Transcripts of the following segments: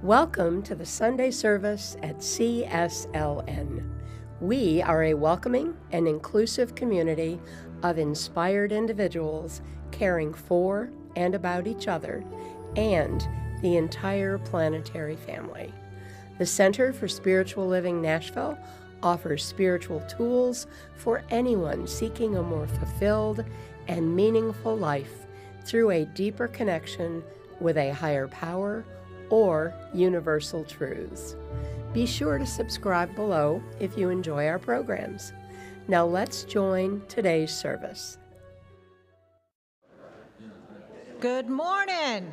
Welcome to the Sunday service at CSLN. We are a welcoming and inclusive community of inspired individuals caring for and about each other and the entire planetary family. The Center for Spiritual Living Nashville offers spiritual tools for anyone seeking a more fulfilled and meaningful life through a deeper connection with a higher power or universal truths. Be sure to subscribe below if you enjoy our programs. Now let's join today's service. Good morning.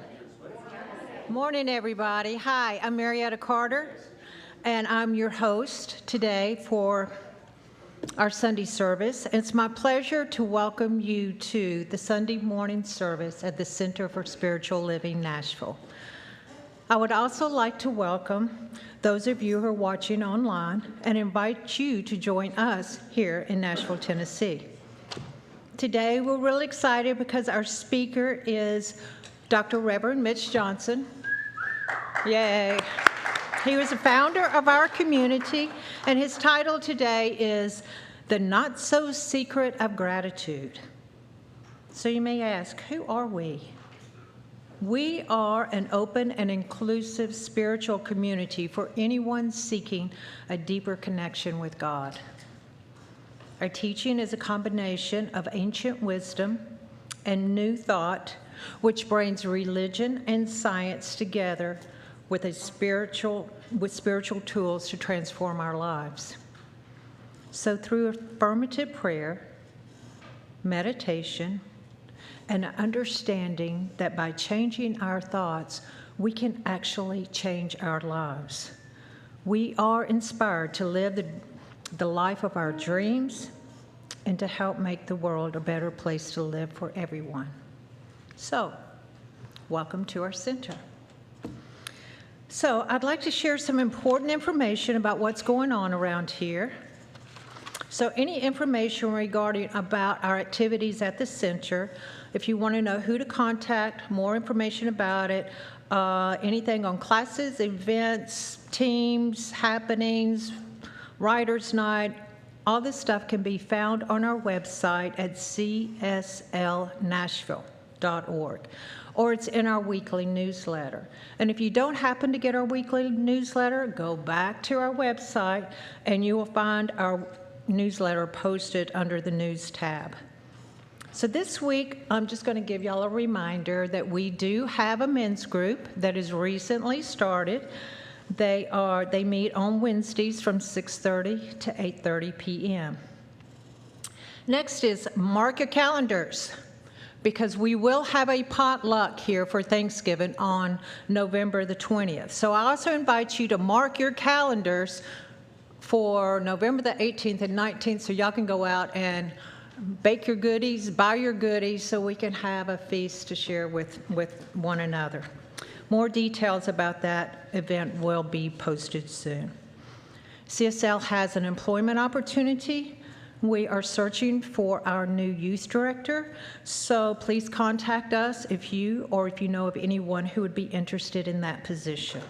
Morning, everybody. Hi, I'm Marietta Carter, and I'm your host today for our Sunday service. It's my pleasure to welcome you to the Sunday morning service at the Center for Spiritual Living Nashville. I would also like to welcome those of you who are watching online and invite you to join us here in Nashville, Tennessee. Today, we're really excited because our speaker is Dr. Reverend Mitch Johnson. Yay. He was a founder of our community, and his title today is The Not-So-Secret of Gratitude. So you may ask, who are we? We are an open and inclusive spiritual community for anyone seeking a deeper connection with God. Our teaching is a combination of ancient wisdom and new thought, which brings religion and science together with spiritual tools to transform our lives. So through affirmative prayer, meditation, and understanding that by changing our thoughts, we can actually change our lives. We are inspired to live the life of our dreams and to help make the world a better place to live for everyone. So, welcome to our center. So, I'd like to share some important information about what's going on around here. So any information regarding about our activities at the center, if you want to know who to contact, more information about it, anything on classes, events, teams, happenings, writers' night, all this stuff can be found on our website at cslnashville.org, or it's in our weekly newsletter. And if you don't happen to get our weekly newsletter, go back to our website and you will find our newsletter posted under the news tab. So this week, I'm just going to give y'all a reminder that we do have a men's group that is recently started. They meet on Wednesdays from 6:30 to 8:30 p.m. Next is mark your calendars, because we will have a potluck here for Thanksgiving on November the 20th. So I also invite you to mark your calendars for November the 18th and 19th, so y'all can go out and bake your goodies, buy your goodies, so we can have a feast to share with one another. More details about that event will be posted soon. CSL has an employment opportunity. We are searching for our new youth director, so please contact us if you know of anyone who would be interested in that position.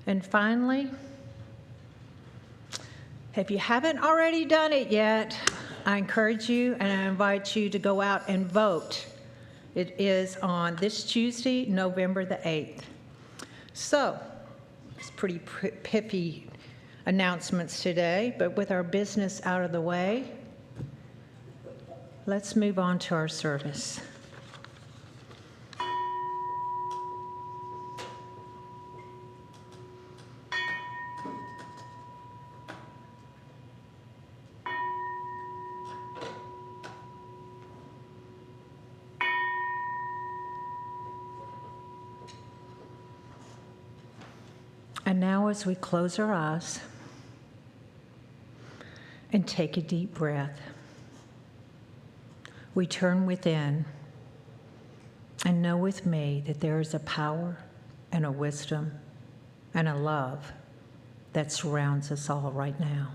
And finally, if you haven't already done it yet, I encourage you and I invite you to go out and vote. It is on this Tuesday, November the 8th. So, it's pretty pithy announcements today, but with our business out of the way, let's move on to our service. And now as we close our eyes and take a deep breath, we turn within and know with me that there is a power and a wisdom and a love that surrounds us all right now.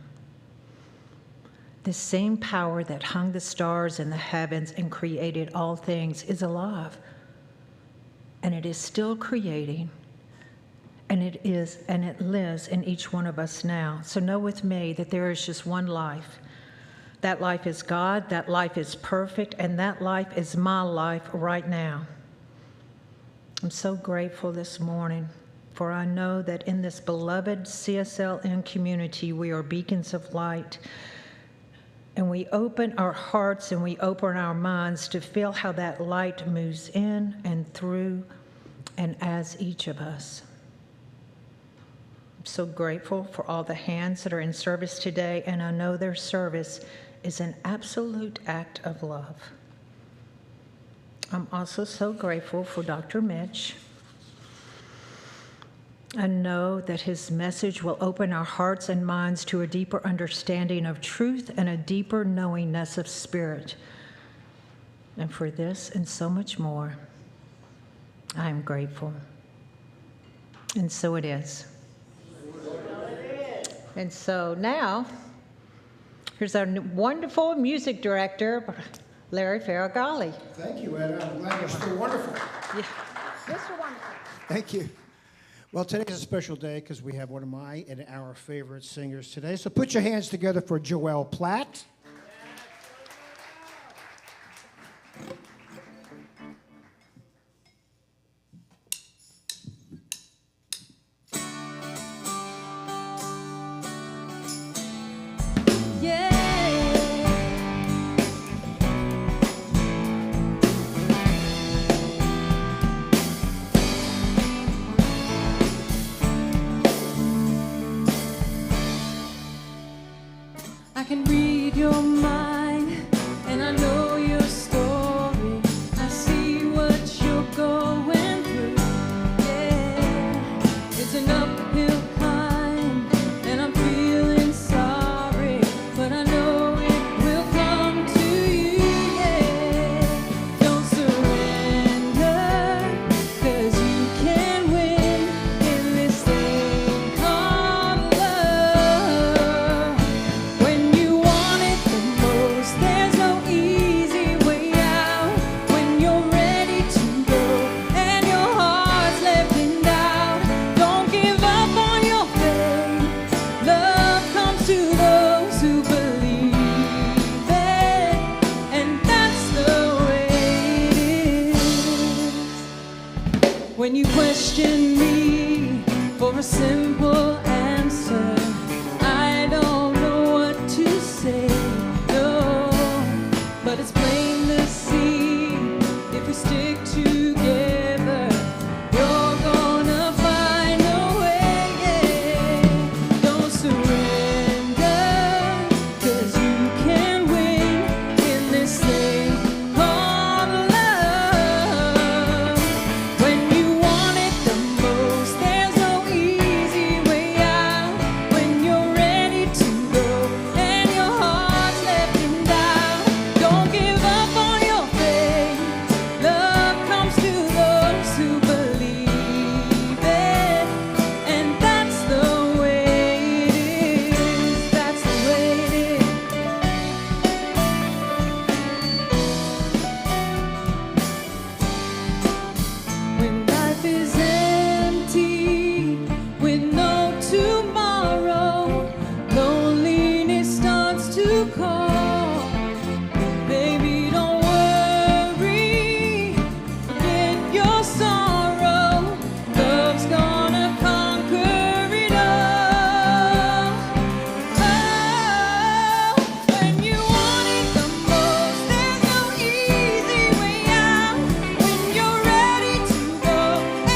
The same power that hung the stars in the heavens and created all things is alive, and it is still creating and it lives in each one of us now. So know with me that there is just one life. That life is God, that life is perfect, and that life is my life right now. I'm so grateful this morning, for I know that in this beloved CSLN community, we are beacons of light, and we open our hearts and we open our minds to feel how that light moves in and through and as each of us. I'm so grateful for all the hands that are in service today, and I know their service is an absolute act of love. I'm also so grateful for Dr. Mitch. I know that his message will open our hearts and minds to a deeper understanding of truth and a deeper knowingness of spirit. And for this and so much more, I am grateful. And so it is. And so now, here's our wonderful music director, Larry Ferragalli. Thank you, Ed. I'm glad you're still wonderful. Yeah. Mr. Wonderful. Thank you. Well, today's a special day because we have one of my and our favorite singers today. So put your hands together for Joelle Platt. I can read your mind, and I know your story. I see what you're going through. Yeah, it's an uphill climb, and I'm feeling sorry, but I know it will come to you. Yeah, don't surrender, 'cause you can win in this thing called love. When you want it the most, there's no easy way out. When you're ready to go and your heart's left in doubt, don't give up on your faith. Love comes to those who believe it, and that's the way it is. When you question me for a simple answer, I don't know what to say, no, but it's plain to see, if we stick together, you're gonna find a way, yeah. Don't surrender, 'cause you can win in this thing called love. When you want it the most, there's no easy way out. When you're ready to go and your heart's left in doubt, don't give up on your faith. Love comes to those who believe it, and that's the way it is. That's the way it is. When life is empty with no tomorrow, loneliness starts to call. Baby, don't worry, forget your sorrow. Love's gonna conquer it all. Oh, when you want it the most, there's no easy way out. When you're ready to go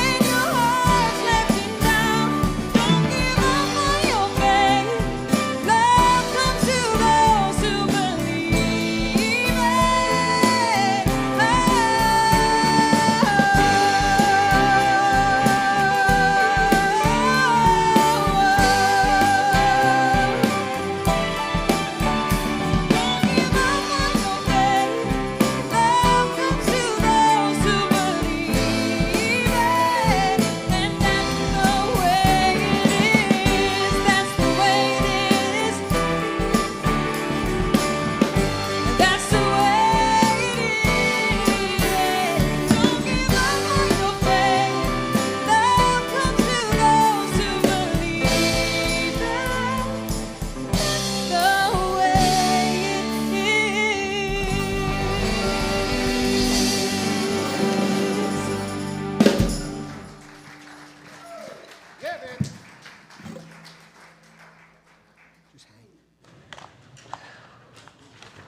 and your heart's left in doubt, don't give up on your faith. Love comes to those who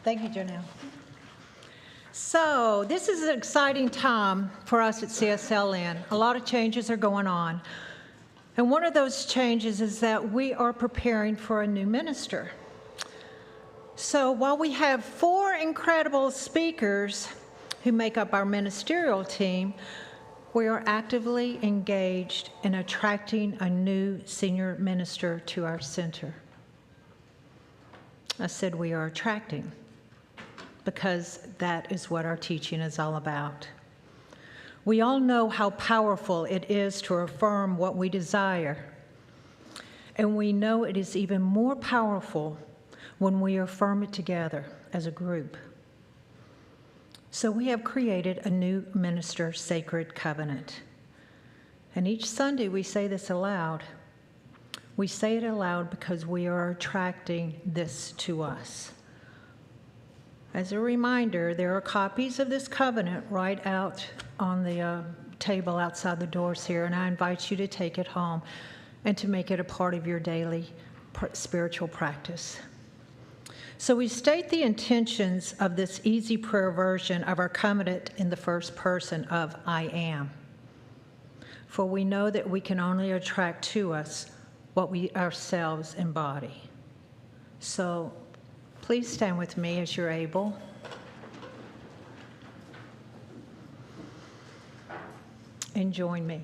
Thank you, Janelle. So this is an exciting time for us at CSLN. A lot of changes are going on. And one of those changes is that we are preparing for a new minister. So while we have 4 incredible speakers who make up our ministerial team, we are actively engaged in attracting a new senior minister to our center. I said we are attracting, because that is what our teaching is all about. We all know how powerful it is to affirm what we desire, and we know it is even more powerful when we affirm it together as a group. So we have created a new minister sacred covenant. And each Sunday we say this aloud. We say it aloud because we are attracting this to us. As a reminder, there are copies of this covenant right out on the table outside the doors here, and I invite you to take it home and to make it a part of your daily spiritual practice. So we state the intentions of this easy prayer version of our covenant in the first person of I am. For we know that we can only attract to us what we ourselves embody. So please stand with me as you're able. And join me.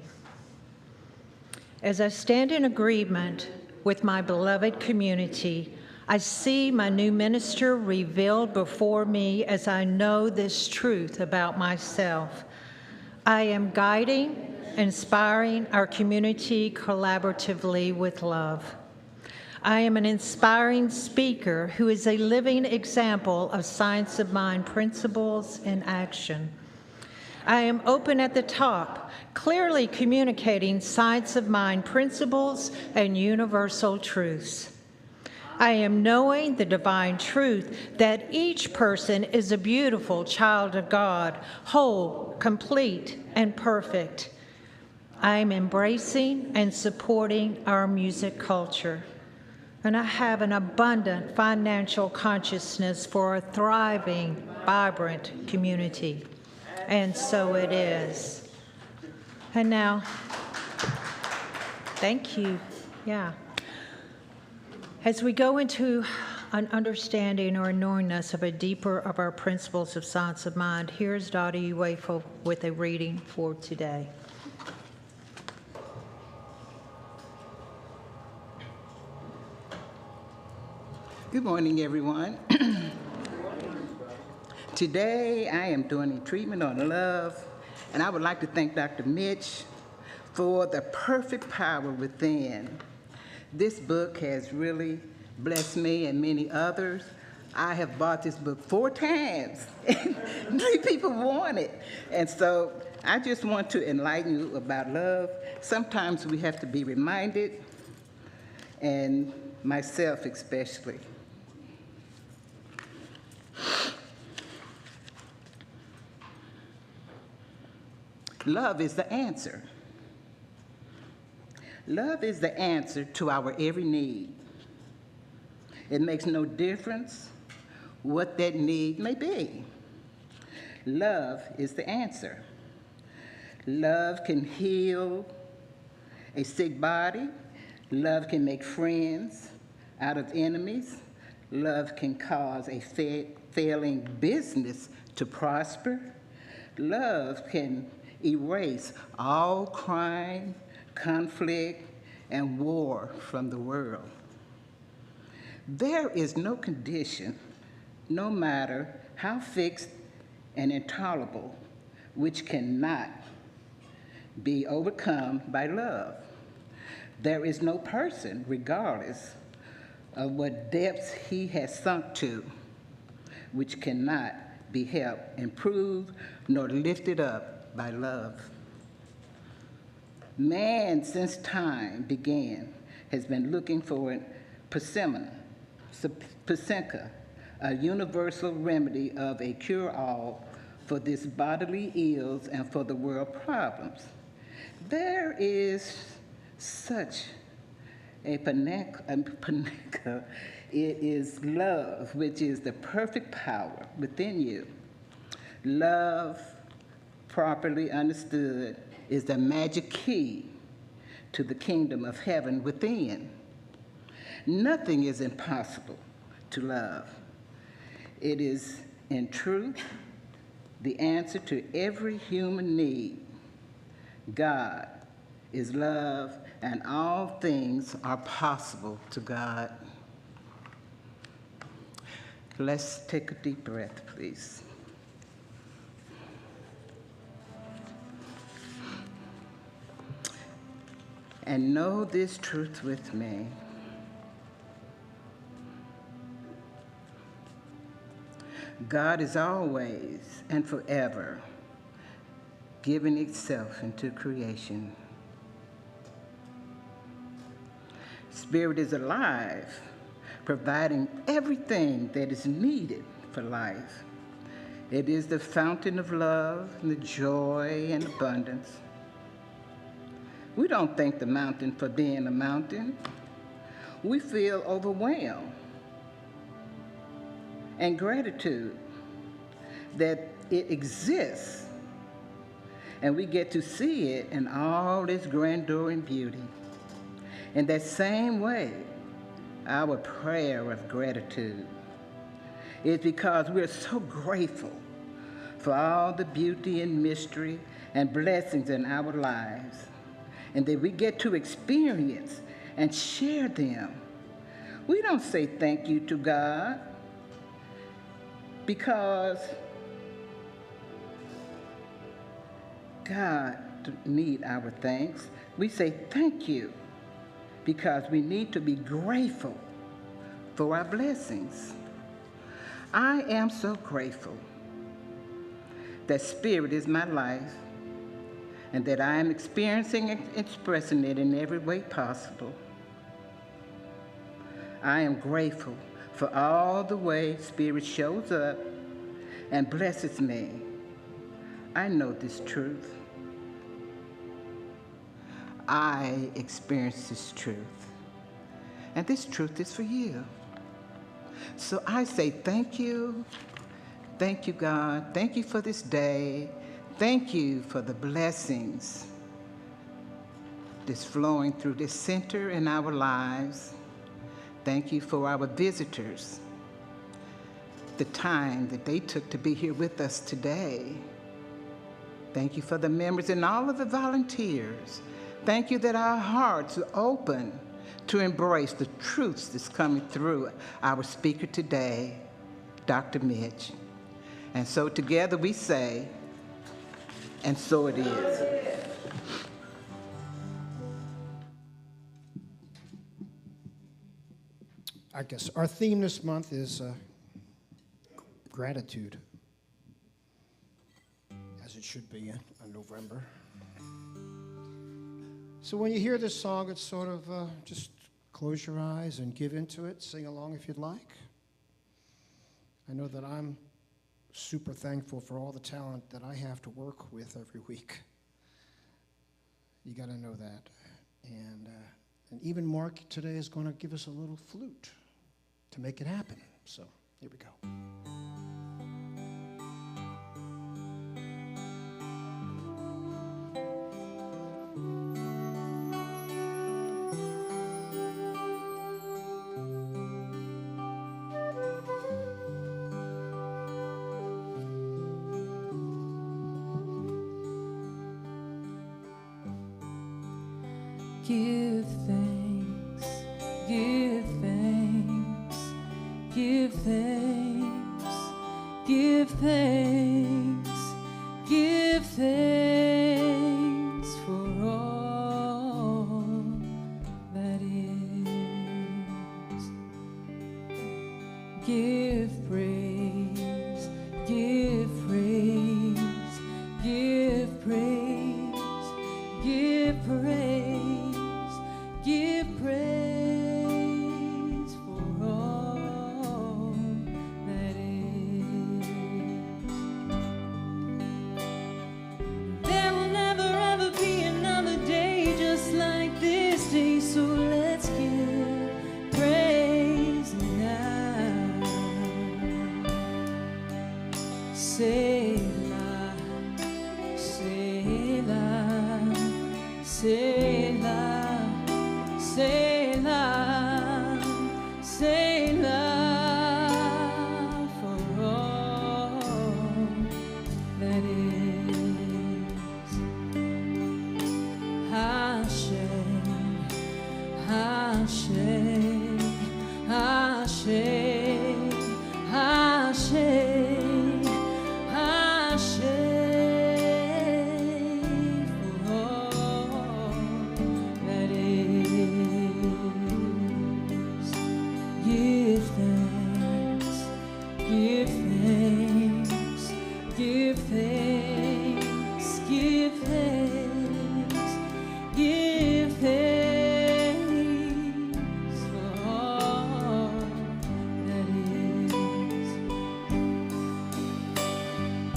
As I stand in agreement with my beloved community, I see my new minister revealed before me as I know this truth about myself. I am guiding, inspiring our community collaboratively with love. I am an inspiring speaker who is a living example of science of mind principles in action. I am open at the top, clearly communicating science of mind principles and universal truths. I am knowing the divine truth that each person is a beautiful child of God, whole, complete, and perfect. I am embracing and supporting our music culture. And I have an abundant financial consciousness for a thriving, vibrant community. And so it is. And now, thank you. Yeah. As we go into an understanding or a knowingness of a deeper of our principles of science of mind, here's Dottie Uwefo with a reading for today. Good morning, everyone. Today, I am doing a treatment on love, and I would like to thank Dr. Mitch for the perfect power within. This book has really blessed me and many others. I have bought this book 4 times, and 3 people want it. And so I just want to enlighten you about love. Sometimes we have to be reminded, and myself especially. Love is the answer. Love is the answer to our every need. It makes no difference what that need may be. Love is the answer. Love can heal a sick body. Love can make friends out of enemies. Love can cause a failing business to prosper. Love can erase all crime, conflict, and war from the world. There is no condition, no matter how fixed and intolerable, which cannot be overcome by love. There is no person, regardless of what depths he has sunk to, which cannot be helped, improved, nor lifted up by love. Man, since time began, has been looking for a persimmon, Pasenka, a universal remedy of a cure-all for this bodily ills and for the world problems. There is such a Pasenka It is love, which is the perfect power within you. Love, properly understood, is the magic key to the kingdom of heaven within. Nothing is impossible to love. It is, in truth, the answer to every human need. God is love, and all things are possible to God. Let's take a deep breath, please. And know this truth with me. God is always and forever giving itself into creation. Spirit is alive, providing everything that is needed for life. It is the fountain of love and the joy and abundance. We don't thank the mountain for being a mountain. We feel overwhelmed and gratitude that it exists, and we get to see it in all its grandeur and beauty. In that same way, our prayer of gratitude is because we're so grateful for all the beauty and mystery and blessings in our lives, and that we get to experience and share them. We don't say thank you to God because God needs our thanks. We say thank you because we need to be grateful for our blessings. I am so grateful that Spirit is my life and that I am experiencing and expressing it in every way possible. I am grateful for all the ways Spirit shows up and blesses me. I know this truth. I experience this truth. And this truth is for you. So I say thank you. Thank you, God. Thank you for this day. Thank you for the blessings that's flowing through this center in our lives. Thank you for our visitors, the time that they took to be here with us today. Thank you for the members and all of the volunteers. Thank you that our hearts are open to embrace the truths that's coming through our speaker today, Dr. Mitch. And so together we say, and so it is. I guess our theme this month is gratitude, as it should be in November. So when you hear this song, it's sort of just close your eyes and give into it. Sing along if you'd like. I know that I'm super thankful for all the talent that I have to work with every week. You got to know that. And even Mark today is going to give us a little flute to make it happen. So here we go. Give thanks, give thanks, give thanks, give thanks, give thanks for all that is. Give praise, give praise, give praise, give praise. Give praise for all that is. There will never ever be another day just like this day, so let's give praise now. Selah, Selah, Selah, Selah, Selah, for all that is. Hashem, Hashem, Hashem, Hashem, Hashem, for all that is. Give thanks, give thanks, give thanks, give thanks, give thanks for all that is.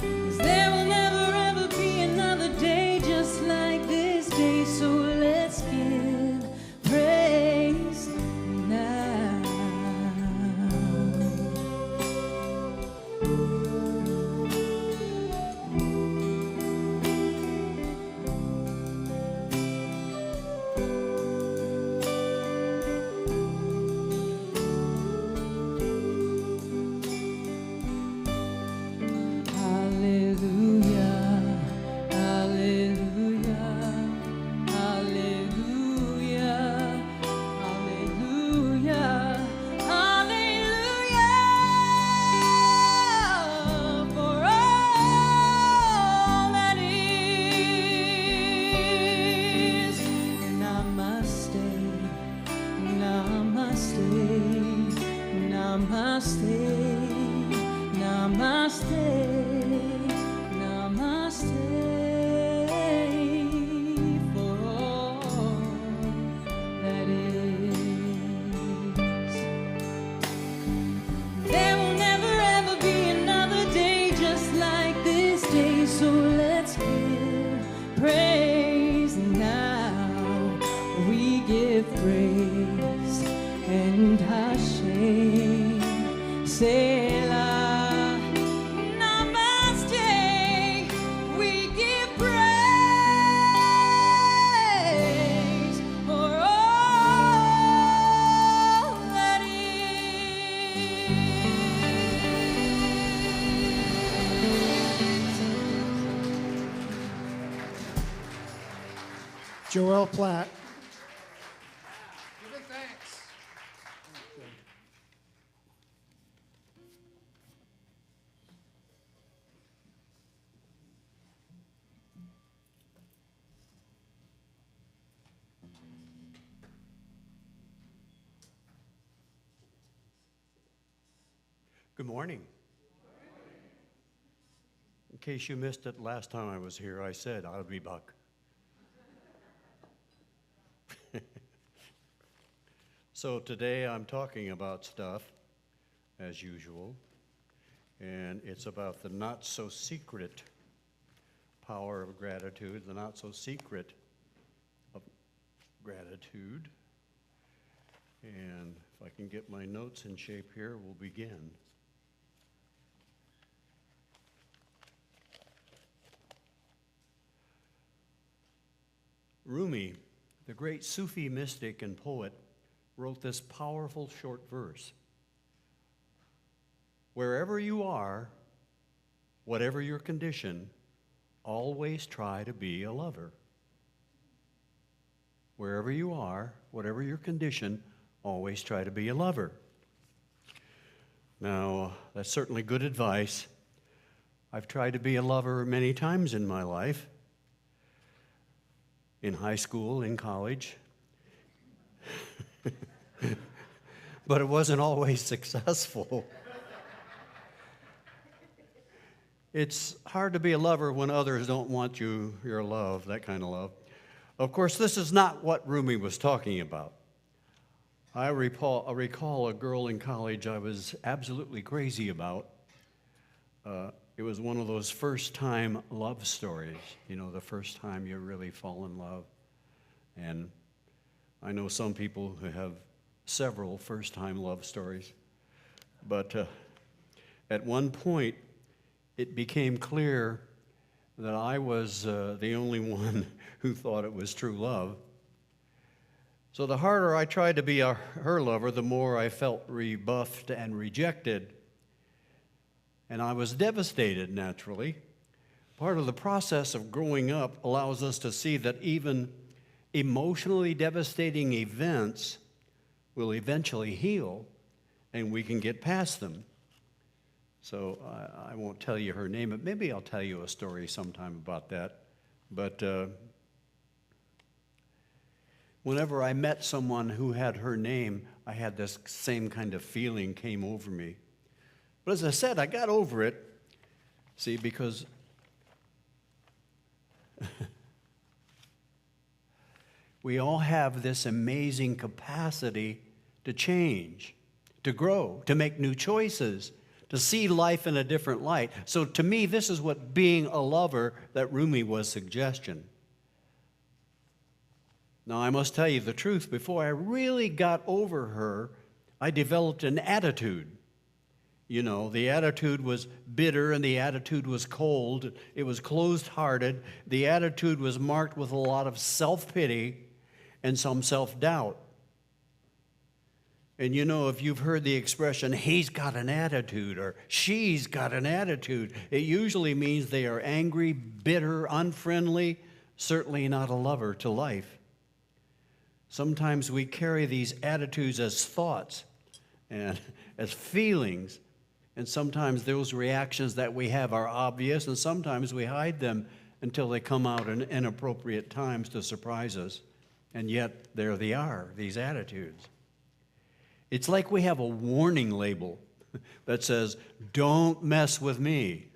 'Cause there will never ever be another day just like this day, so let's give praise now. Hallelujah, hallelujah, hallelujah, hallelujah, hallelujah, for all that is. Namaste, namaste, namaste, namaste, namaste, for all that is. There will never ever be another day just like this day, so let's give praise now. We give praise and Hashem, Selah, Namaste. We give praise for all that is. Joel Platt. Good morning. In case you missed it last time I was here, I said I'll be back. So today I'm talking about stuff, as usual, and it's about the not-so-secret power of gratitude, the not-so-secret of gratitude. And if I can get my notes in shape here, we'll begin. Rumi, the great Sufi mystic and poet, wrote this powerful short verse. Wherever you are, whatever your condition, always try to be a lover. Wherever you are, whatever your condition, always try to be a lover. Now, that's certainly good advice. I've tried to be a lover many times in my life. In high school, in college. But it wasn't always successful. It's hard to be a lover when others don't want your love, that kind of love. Of course, this is not what Rumi was talking about. I recall a girl in college I was absolutely crazy about. It was one of those first-time love stories, you know, the first time you really fall in love. And I know some people who have several first-time love stories. But at one point, it became clear that I was the only one who thought it was true love. So the harder I tried to be her lover, the more I felt rebuffed and rejected. And I was devastated, naturally. Part of the process of growing up allows us to see that even emotionally devastating events will eventually heal, and we can get past them. So I won't tell you her name, but maybe I'll tell you a story sometime about that. But whenever I met someone who had her name, I had this same kind of feeling came over me. But as I said, I got over it, see, because we all have this amazing capacity to change, to grow, to make new choices, to see life in a different light. So to me, this is what being a lover that Rumi was suggesting. Now, I must tell you the truth. Before I really got over her, I developed an attitude. You know, the attitude was bitter and the attitude was cold. It was closed-hearted. The attitude was marked with a lot of self-pity and some self-doubt. And you know, if you've heard the expression, he's got an attitude or she's got an attitude, it usually means they are angry, bitter, unfriendly, certainly not a lover to life. Sometimes we carry these attitudes as thoughts and as feelings, and sometimes those reactions that we have are obvious, and sometimes we hide them until they come out in inappropriate times to surprise us. And yet, there they are, these attitudes. It's like we have a warning label that says, don't mess with me.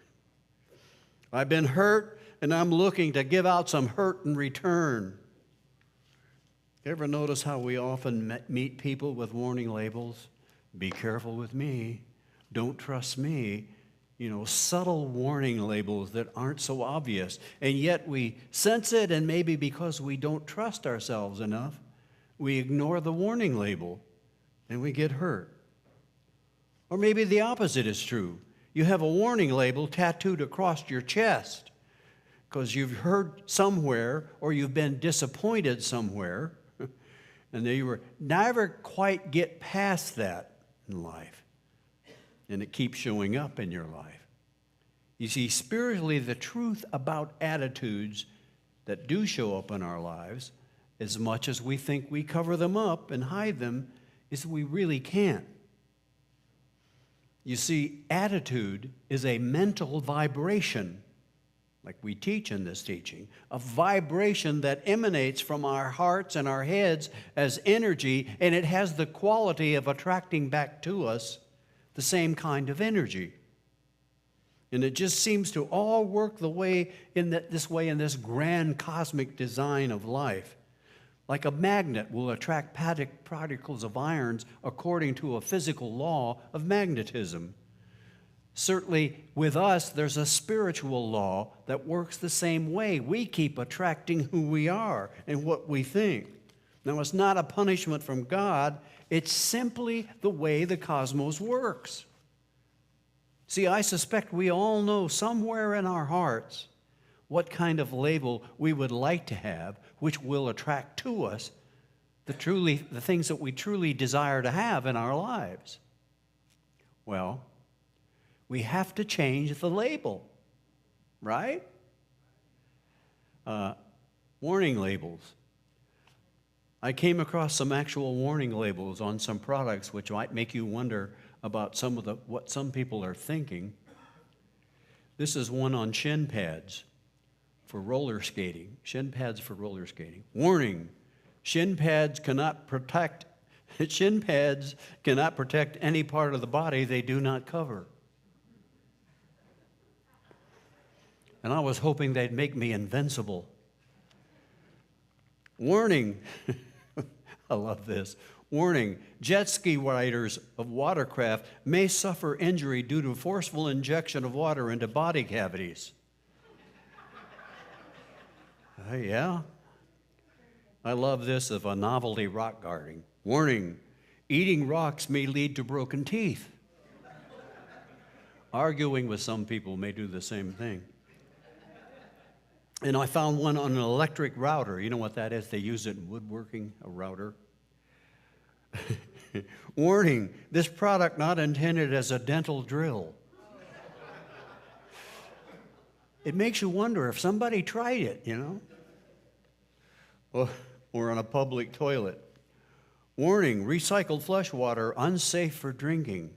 I've been hurt, and I'm looking to give out some hurt in return. Ever notice how we often meet people with warning labels? Be careful with me. Don't trust me. You know, subtle warning labels that aren't so obvious. And yet we sense it, and maybe because we don't trust ourselves enough, we ignore the warning label and we get hurt. Or maybe the opposite is true. You have a warning label tattooed across your chest because you've heard somewhere or you've been disappointed somewhere, and you never quite get past that in life. And it keeps showing up in your life. You see, spiritually, the truth about attitudes that do show up in our lives, as much as we think we cover them up and hide them, is we really can't. You see, attitude is a mental vibration, like we teach in this teaching, a vibration that emanates from our hearts and our heads as energy, and it has the quality of attracting back to us the same kind of energy. And it just seems to all work this way in this grand cosmic design of life. Like a magnet will attract particles of ions according to a physical law of magnetism. Certainly, with us, there's a spiritual law that works the same way. We keep attracting who we are and what we think. Now, it's not a punishment from God. It's simply the way the cosmos works. See, I suspect we all know somewhere in our hearts what kind of label we would like to have, which will attract to us the things that we truly desire to have in our lives. Well, we have to change the label, right? Warning labels. I came across some actual warning labels on some products which might make you wonder about what some people are thinking. This is one on shin pads for roller skating. Shin pads for roller skating. Warning: shin pads cannot protect any part of the body they do not cover. And I was hoping they'd make me invincible. Warning. I love this. Warning, jet ski riders of watercraft may suffer injury due to forceful injection of water into body cavities. Yeah. I love this of a novelty rock garden. Warning, eating rocks may lead to broken teeth. Arguing with some people may do the same thing. And I found one on an electric router. You know what that is? They use it in woodworking, a router. Warning, this product not intended as a dental drill. It makes you wonder if somebody tried it, you know? Or on a public toilet. Warning, recycled flush water unsafe for drinking.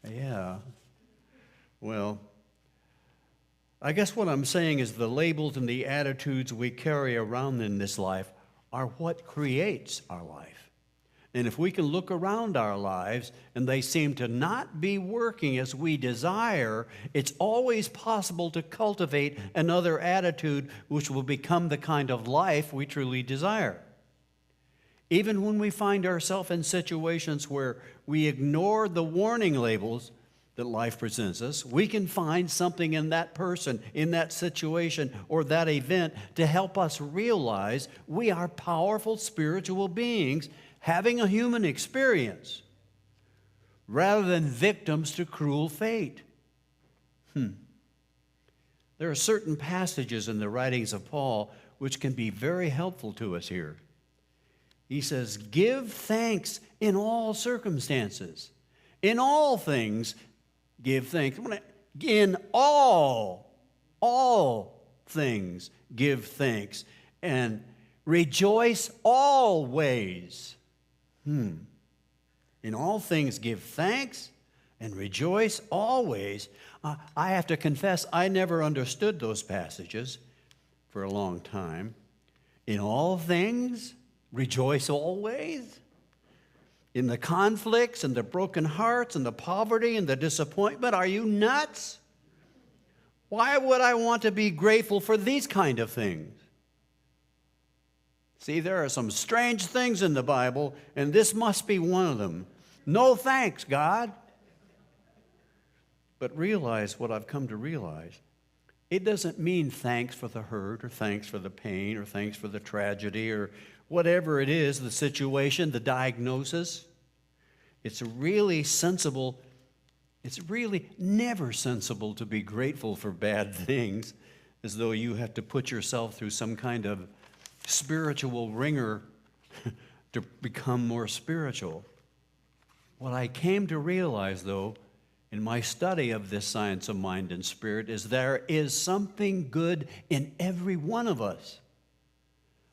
Yeah. Well, I guess what I'm saying is the labels and the attitudes we carry around in this life are what creates our life. And if we can look around our lives and they seem to not be working as we desire, it's always possible to cultivate another attitude which will become the kind of life we truly desire. Even when we find ourselves in situations where we ignore the warning labels that life presents us, we can find something in that person, in that situation, or that event to help us realize we are powerful spiritual beings having a human experience rather than victims to cruel fate. There are certain passages in the writings of Paul which can be very helpful to us here. He says, give thanks in all circumstances. In all things, give thanks. In all things, give thanks. And rejoice always. In all things, give thanks and rejoice always. I have to confess, I never understood those passages for a long time. In all things, rejoice always. In the conflicts and the broken hearts and the poverty and the disappointment, are you nuts? Why would I want to be grateful for these kind of things? See, there are some strange things in the Bible, and this must be one of them. No thanks, God. But realize what I've come to realize. It doesn't mean thanks for the hurt, or thanks for the pain, or thanks for the tragedy, or whatever it is, the situation, the diagnosis. It's really sensible. It's really never sensible to be grateful for bad things, as though you have to put yourself through some kind of spiritual ringer to become more spiritual. What I came to realize, though, in my study of this science of mind and spirit, is there is something good in every one of us.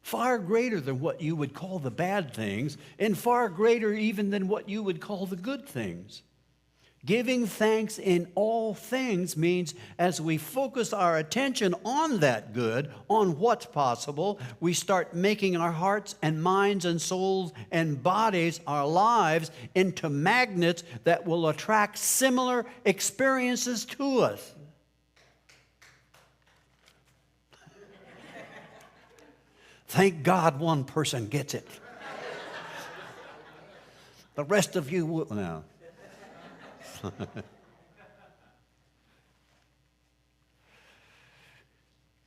Far greater than what you would call the bad things, and far greater even than what you would call the good things. Giving thanks in all things means as we focus our attention on that good, on what's possible, we start making our hearts and minds and souls and bodies, our lives, into magnets that will attract similar experiences to us. Thank God one person gets it. The rest of you will now.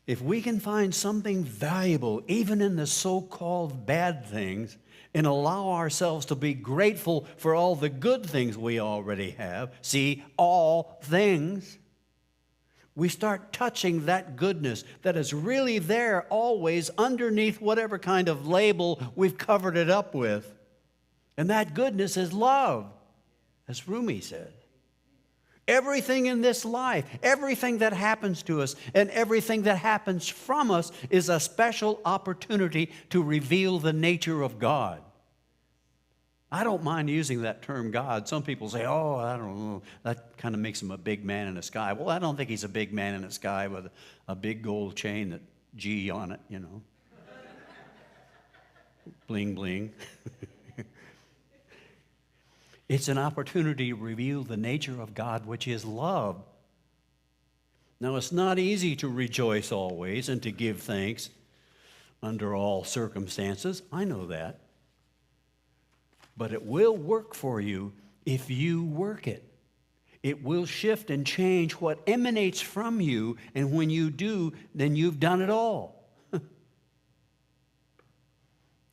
If we can find something valuable, even in the so-called bad things, and allow ourselves to be grateful for all the good things we already have, see, all things, we start touching that goodness that is really there always underneath whatever kind of label we've covered it up with. And that goodness is love, as Rumi said. Everything in this life, everything that happens to us, and everything that happens from us is a special opportunity to reveal the nature of God. I don't mind using that term God. Some people say, oh, I don't know, that kind of makes him a big man in the sky. Well, I don't think he's a big man in the sky with a big gold chain that G on it, you know. Bling, bling. It's an opportunity to reveal the nature of God, which is love. Now, it's not easy to rejoice always and to give thanks under all circumstances. I know that. But it will work for you if you work it. It will shift and change what emanates from you, and when you do, then you've done it all.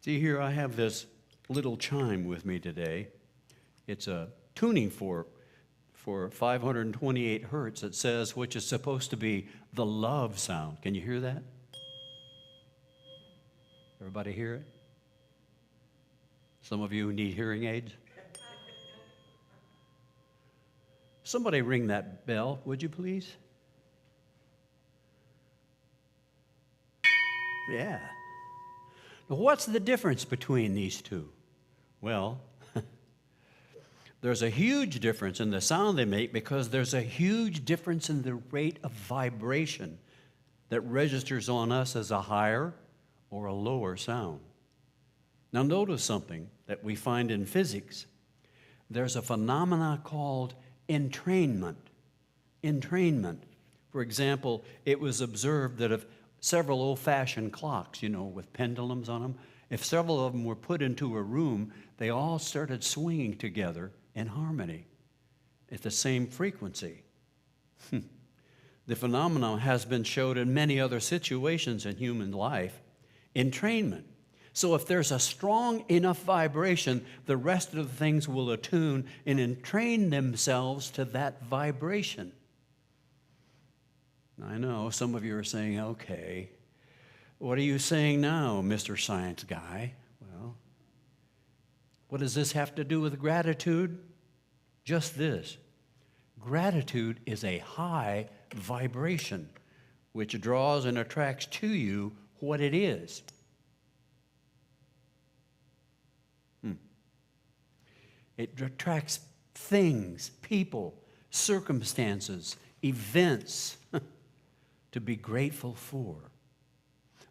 See, here I have this little chime with me today. It's a tuning fork for 528 hertz, it says, which is supposed to be the love sound. Can you hear that? Everybody hear it? Some of you need hearing aids. Somebody ring that bell, would you please? Yeah. Now, what's the difference between these two? Well, there's a huge difference in the sound they make because there's a huge difference in the rate of vibration that registers on us as a higher or a lower sound. Now, notice something that we find in physics. There's a phenomena called entrainment. Entrainment. For example, it was observed that if several old-fashioned clocks, with pendulums on them, if several of them were put into a room, they all started swinging together in harmony at the same frequency. The phenomenon has been shown in many other situations in human life. Entrainment. So if there's a strong enough vibration, the rest of the things will attune and entrain themselves to that vibration. I know some of you are saying, okay, what are you saying now, Mr. Science Guy? Well, what does this have to do with gratitude? Just this. Gratitude is a high vibration which draws and attracts to you what it is. It attracts things, people, circumstances, events to be grateful for.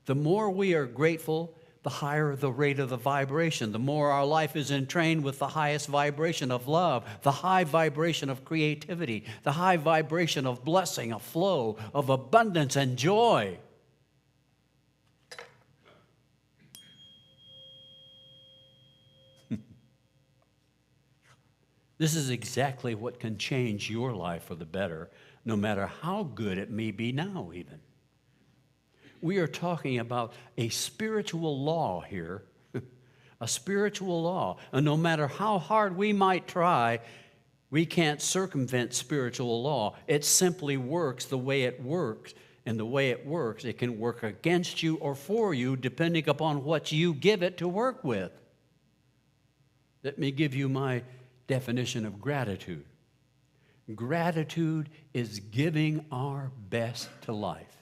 The more we are grateful, the higher the rate of the vibration. The more our life is entrained with the highest vibration of love, the high vibration of creativity, the high vibration of blessing, of flow, of abundance and joy. This is exactly what can change your life for the better, no matter how good it may be now even. We are talking about a spiritual law here, a spiritual law. And no matter how hard we might try, we can't circumvent spiritual law. It simply works the way it works. And the way it works, it can work against you or for you, depending upon what you give it to work with. Let me give you my definition of gratitude. Gratitude is giving our best to life.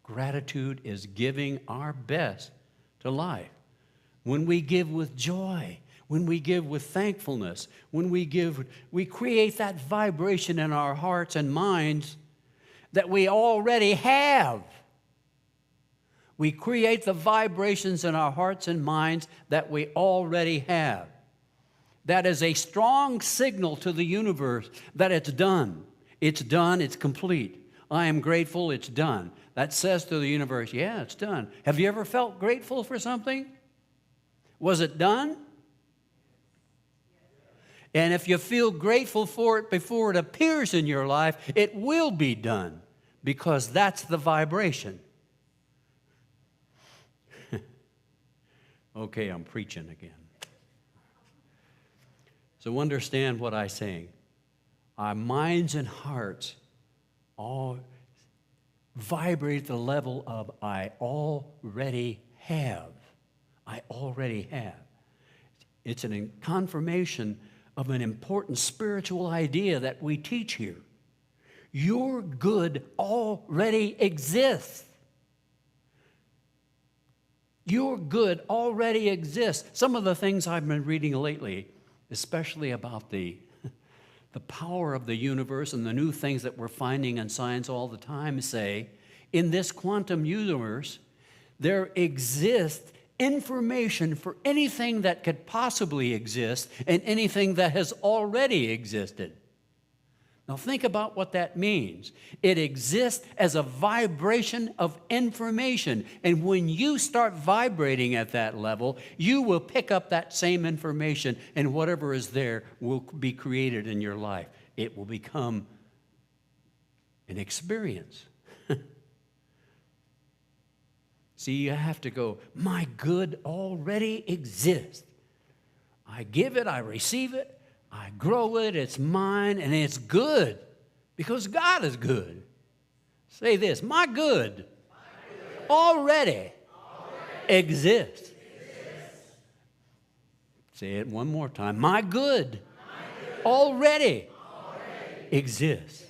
Gratitude is giving our best to life. When we give with joy, when we give with thankfulness, when we give, we create that vibration in our hearts and minds that we already have. We create the vibrations in our hearts and minds that we already have. That is a strong signal to the universe that it's done. It's done, it's complete. I am grateful, it's done. That says to the universe, yeah, it's done. Have you ever felt grateful for something? Was it done? And if you feel grateful for it before it appears in your life, it will be done because that's the vibration. Okay, I'm preaching again. So understand what I'm saying. Our minds and hearts all vibrate at the level of I already have. I already have. It's a confirmation of an important spiritual idea that we teach here. Your good already exists. Your good already exists. Some of the things I've been reading lately, especially about the power of the universe and the new things that we're finding in science all the time, say, in this quantum universe, there exists information for anything that could possibly exist and anything that has already existed. Now think about what that means. It exists as a vibration of information. And when you start vibrating at that level, you will pick up that same information, and whatever is there will be created in your life. It will become an experience. See, you have to go, my good already exists. I give it, I receive it, I grow it, it's mine, and it's good because God is good. Say this, my good already exists. Say it one more time. My good already exists.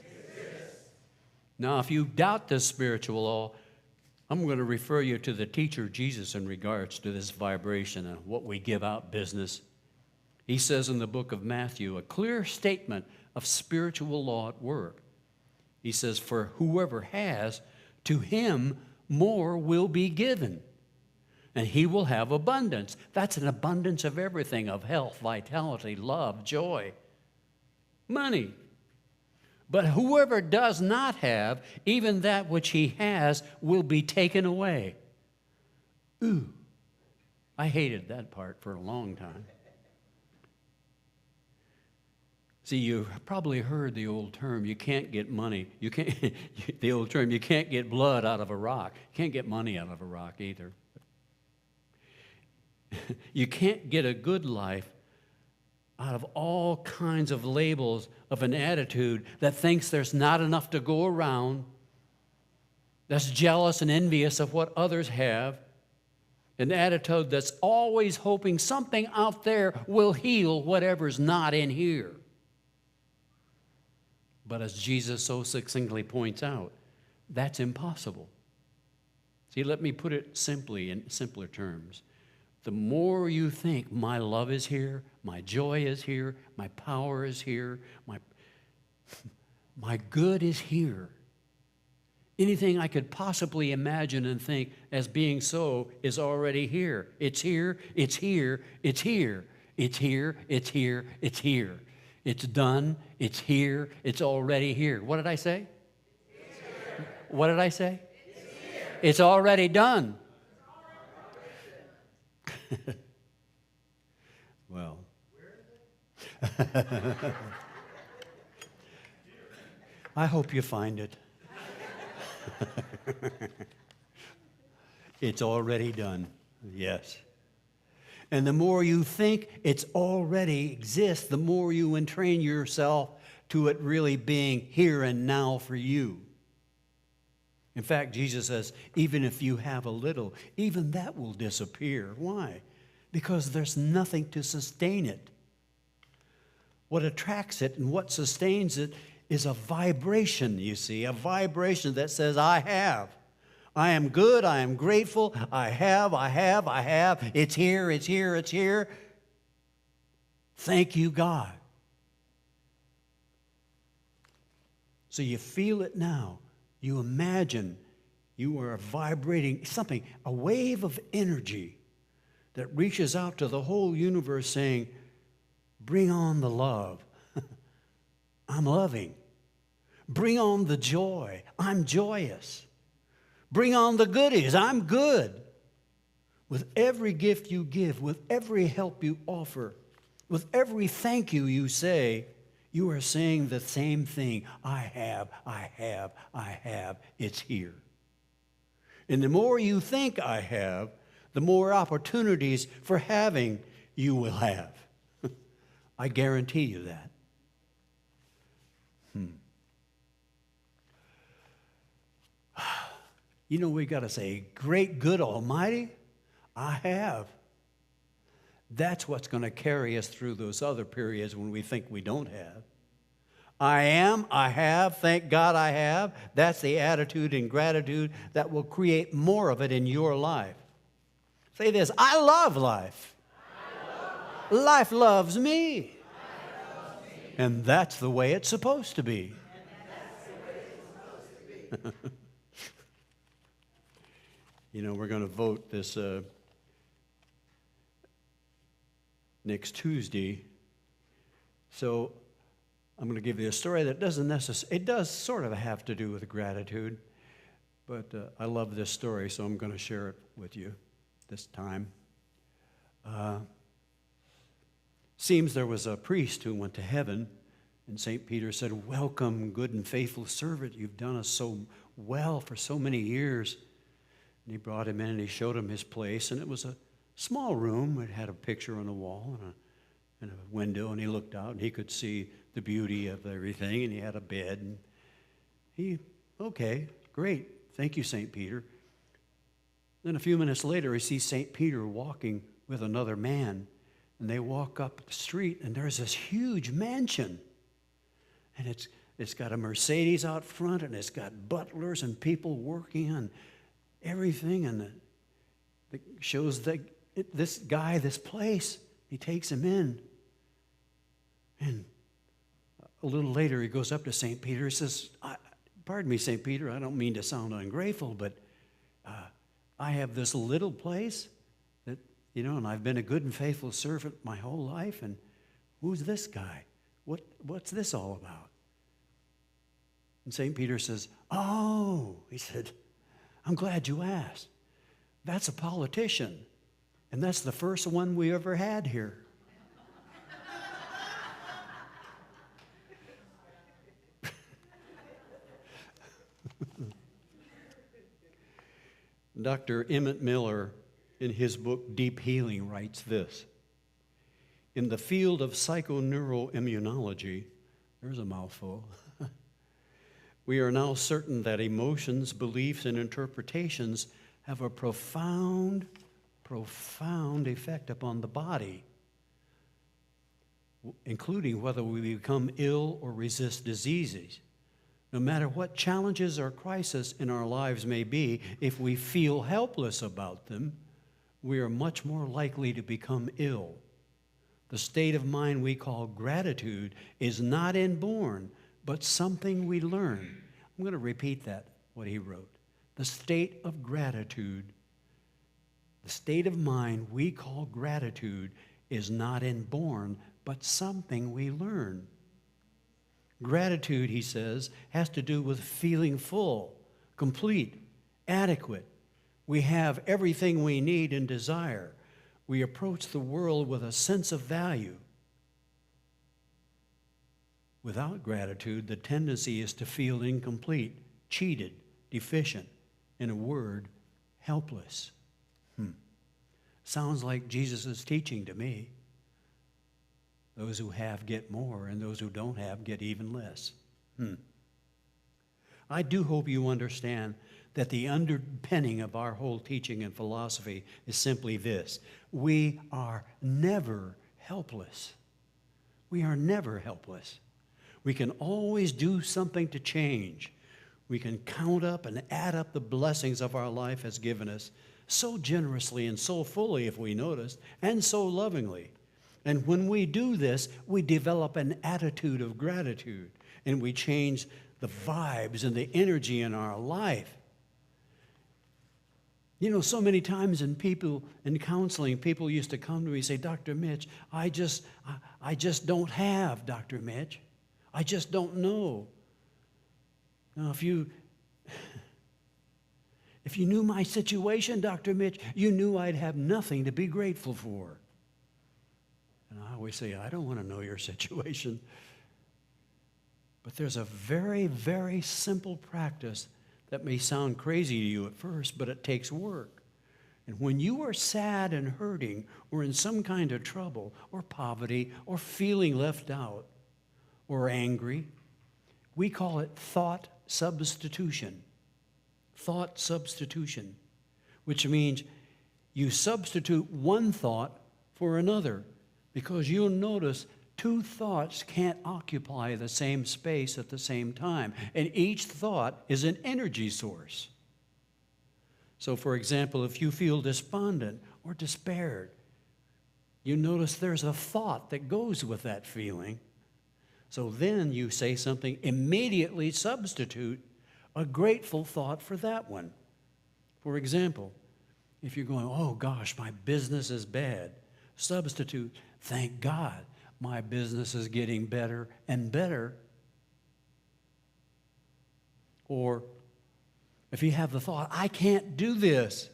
Now, if you doubt this spiritual law, I'm going to refer you to the teacher Jesus in regards to this vibration and what we give out business. He says in the book of Matthew, a clear statement of spiritual law at work. He says, for whoever has, to him more will be given, and he will have abundance. That's an abundance of everything, of health, vitality, love, joy, money. But whoever does not have, even that which he has will be taken away. Ooh, I hated that part for a long time. See, you've probably heard the old term, you can't get money. You can't, the old term, you can't get blood out of a rock. You can't get money out of a rock either. You can't get a good life out of all kinds of labels of an attitude that thinks there's not enough to go around, that's jealous and envious of what others have, an attitude that's always hoping something out there will heal whatever's not in here. But as Jesus so succinctly points out, that's impossible. See, let me put it simply in simpler terms. The more you think my love is here, my joy is here, my power is here, my good is here, anything I could possibly imagine and think as being so is already here. It's here, it's here, it's here, it's here, it's here, it's here. It's done, it's here, it's already here. What did I say? What did I say? It's already done. Well, I hope you find it. It's already done, yes. And the more you think it's already exists, the more you entrain yourself to it really being here and now for you. In fact, Jesus says, even if you have a little, even that will disappear. Why? Because there's nothing to sustain it. What attracts it and what sustains it is a vibration, you see, a vibration that says, I have. I am good, I am grateful, I have, it's here, it's here, it's here. Thank you, God. So you feel it now. You imagine you are vibrating something, a wave of energy that reaches out to the whole universe saying, bring on the love. I'm loving. Bring on the joy. I'm joyous. Bring on the goodies. I'm good. With every gift you give, with every help you offer, with every thank you you say, you are saying the same thing. I have. It's here. And the more you think I have, the more opportunities for having you will have. I guarantee you that. You know, we got to say, great, good, almighty, I have. That's what's going to carry us through those other periods when we think we don't have. I am, I have, thank God I have. That's the attitude and gratitude that will create more of it in your life. Say this, I love life. Life loves me. And that's the way it's supposed to be. You know, we're going to vote this next Tuesday. So I'm going to give you a story that doesn't necessarily, it does sort of have to do with gratitude, but I love this story, so I'm going to share it with you this time. Seems there was a priest who went to heaven, and St. Peter said, welcome, good and faithful servant. You've done us so well for so many years. And he brought him in and he showed him his place, and it was a small room. It had a picture on the wall in a window, and he looked out, and he could see the beauty of everything, and he had a bed. And okay, great. Thank you, St. Peter. Then a few minutes later, he sees St. Peter walking with another man, and they walk up the street, and there's this huge mansion. And it's got a Mercedes out front, and it's got butlers and people working on everything, and it shows this guy, this place. He takes him in. And a little later, he goes up to St. Peter. He says, pardon me, St. Peter, I don't mean to sound ungrateful, but I have this little place that, and I've been a good and faithful servant my whole life, and who's this guy? What's this all about? And St. Peter says, oh, he said, I'm glad you asked. That's a politician, and that's the first one we ever had here. Dr. Emmett Miller, in his book Deep Healing, writes this: in the field of psychoneuroimmunology, there's a mouthful, we are now certain that emotions, beliefs, and interpretations have a profound effect upon the body, including whether we become ill or resist diseases. No matter what challenges or crises in our lives may be, if we feel helpless about them, we are much more likely to become ill. The state of mind we call gratitude is not inborn, but something we learn. I'm going to repeat that, what he wrote. The state of gratitude, the state of mind we call gratitude is not inborn, but something we learn. Gratitude, he says, has to do with feeling full, complete, adequate. We have everything we need and desire. We approach the world with a sense of value. Without gratitude, the tendency is to feel incomplete, cheated, deficient, in a word, helpless. Sounds like Jesus' teaching to me. Those who have get more, and those who don't have get even less. I do hope you understand that the underpinning of our whole teaching and philosophy is simply this: we are never helpless. We are never helpless. We can always do something to change. We can count up and add up the blessings of our life has given us so generously and so fully, if we notice, and so lovingly. And when we do this, we develop an attitude of gratitude, and we change the vibes and the energy in our life. So many times in counseling, people used to come to me and say, Dr. Mitch, I just don't have, Dr. Mitch. I just don't know. Now, if you knew my situation, Dr. Mitch, you knew I'd have nothing to be grateful for. And I always say, I don't want to know your situation. But there's a very, very simple practice that may sound crazy to you at first, but it takes work. And when you are sad and hurting, or in some kind of trouble, or poverty, or feeling left out, or angry, we call it thought substitution. Thought substitution, which means you substitute one thought for another, because you'll notice two thoughts can't occupy the same space at the same time, and each thought is an energy source. So, for example, if you feel despondent or despaired, you notice there's a thought that goes with that feeling. So then you say something, immediately substitute a grateful thought for that one. For example, if you're going, oh gosh, my business is bad, substitute, thank God, my business is getting better and better. Or if you have the thought, I can't do this,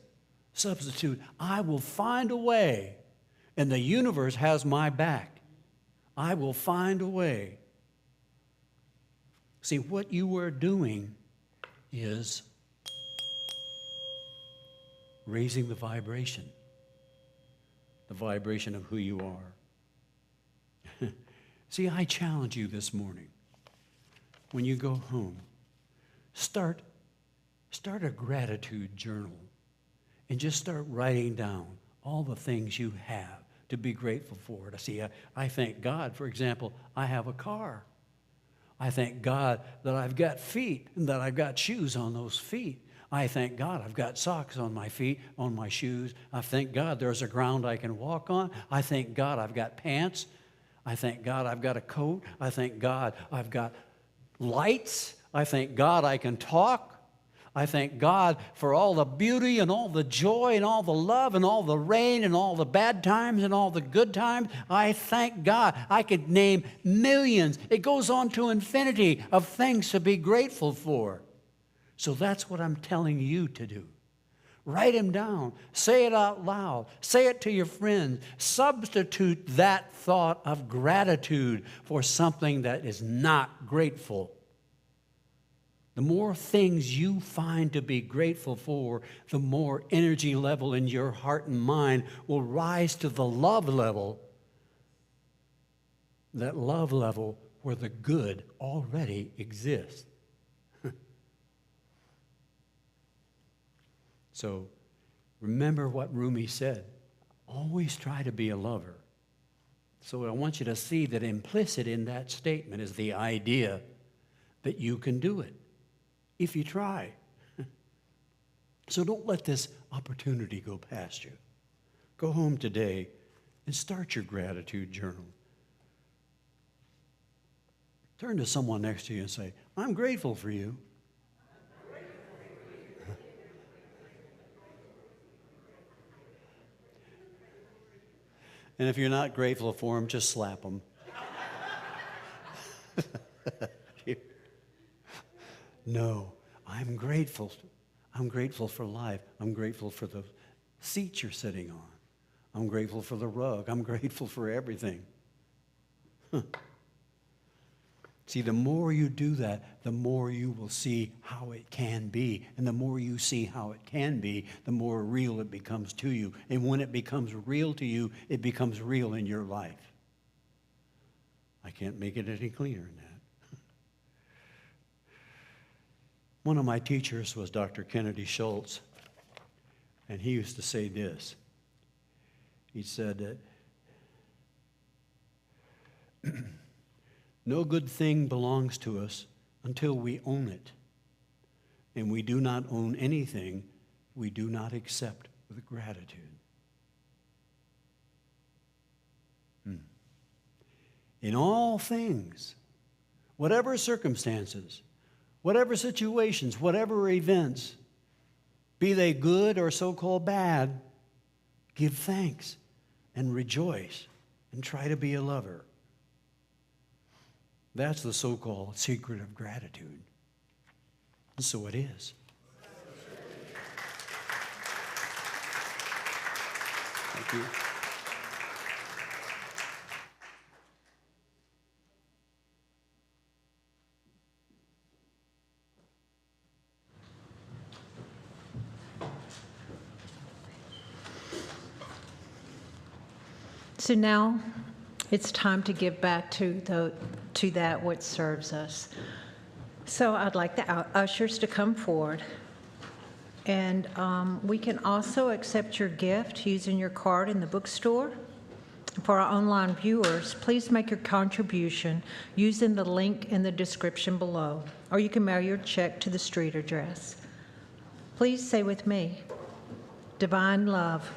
substitute, I will find a way, and the universe has my back. I will find a way. See, what you are doing is raising the vibration of who you are. See, I challenge you this morning. When you go home, start a gratitude journal and just start writing down all the things you have to be grateful for. See, I thank God, for example, I have a car. I thank God that I've got feet and that I've got shoes on those feet. I thank God I've got socks on my feet, on my shoes. I thank God there's a ground I can walk on. I thank God I've got pants. I thank God I've got a coat. I thank God I've got lights. I thank God I can talk. I thank God for all the beauty and all the joy and all the love and all the rain and all the bad times and all the good times. I thank God. I could name millions. It goes on to infinity of things to be grateful for. So that's what I'm telling you to do. Write them down. Say it out loud. Say it to your friends. Substitute that thought of gratitude for something that is not grateful. The more things you find to be grateful for, the more energy level in your heart and mind will rise to the love level. That love level where the good already exists. So remember what Rumi said. Always try to be a lover. So I want you to see that implicit in that statement is the idea that you can do it if you try. So don't let this opportunity go past you. Go home today and start your gratitude journal. Turn to someone next to you and say, I'm grateful for you. And if you're not grateful for them, just slap them. No, I'm grateful. I'm grateful for life. I'm grateful for the seat you're sitting on. I'm grateful for the rug. I'm grateful for everything. See, the more you do that, the more you will see how it can be. And the more you see how it can be, the more real it becomes to you. And when it becomes real to you, it becomes real in your life. I can't make it any clearer than that. One of my teachers was Dr. Kennedy Schultz. And he used to say this. He said that no good thing belongs to us until we own it. And we do not own anything we do not accept with gratitude. In all things, whatever circumstances, whatever situations, whatever events, be they good or so-called bad, give thanks and rejoice and try to be a lover. That's the so-called secret of gratitude. And so it is. Thank you. So now it's time to give back to that which serves us. So I'd like the ushers to come forward. And we can also accept your gift using your card in the bookstore. For our online viewers, please make your contribution using the link in the description below, or you can mail your check to the street address. Please say with me, divine love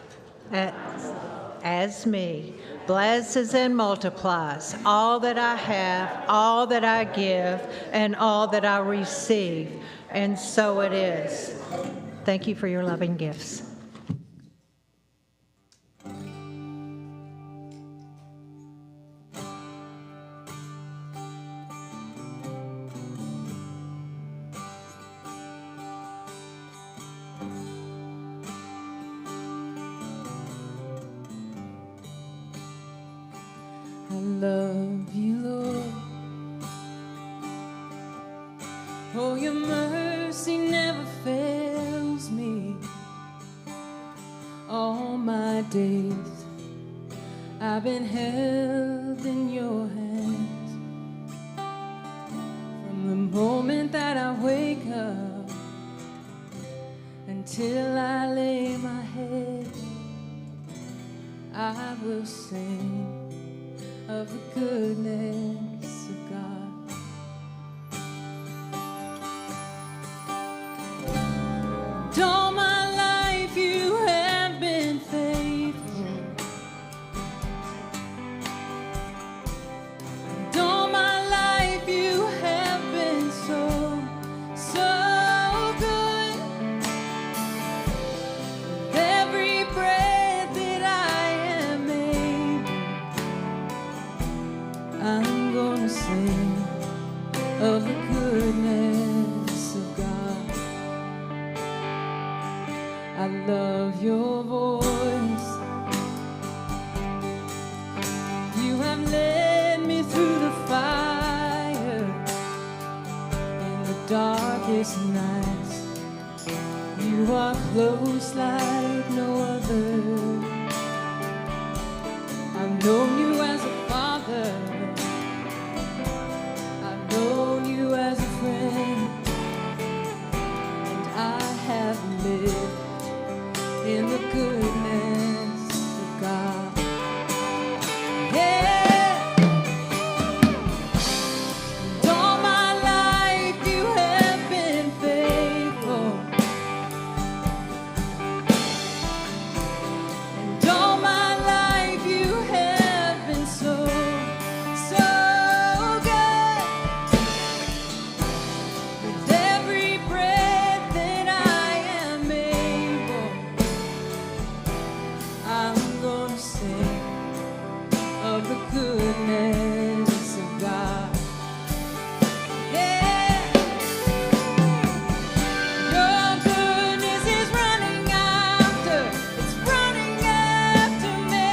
as me blesses and multiplies all that I have, all that I give, and all that I receive. And so it is. Thank you for your loving gifts. I love you, Lord. Oh, your mercy never fails me. All my days I've been held in your hand. moment that I wake up until I lay my head, I will sing of the goodness of God. And all my life you have been faithful. And all my life you have been so, so good. With every breath that I am able, I'm gonna sing of the goodness of God. I love your voice. You have led me through the fire in the darkest nights. You are close like no other. I've known you as a father. I've known you as a friend. And I have lived in the goodness of God. Yeah. And all my life you have been faithful. And all my life you have been so, so good. With every breath that I am able, I'm gonna sing of the goodness of God. Yeah. Your goodness is running after, it's running after me.